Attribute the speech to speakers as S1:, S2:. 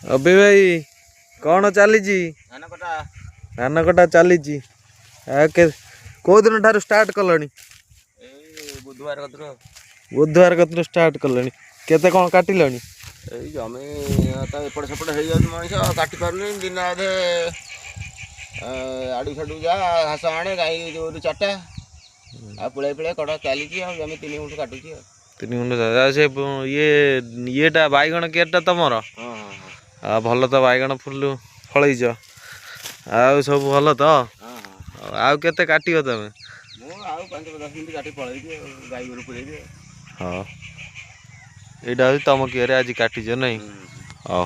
S1: अभी भाई कौन चली धान कटा चली कौ दिन ठार स्टार्ट कलनी बुधवार कतु स्टार्ट कलनी केते कौन काटिलनी
S2: जमी तो एपट सेपट हो मनीष काटि पारे दिन अधे आड़ू साड़ू जा घास आने गाई जो चार्टा आ पुड़े पुड़े कड़ा चली जमी 3 गुंठ काटुची
S1: 3 गुंठ से ये बैगण केटा तुमर भल तो बैगण फुल फलैच आ सब भल तो आउ केते काटियो तमे
S2: मु 5-10 मिनिट काटि पळैबी गाई गोरु पुरेबी
S1: हाँ यहाँ तुम किए आज काटिज नहीं हाँ।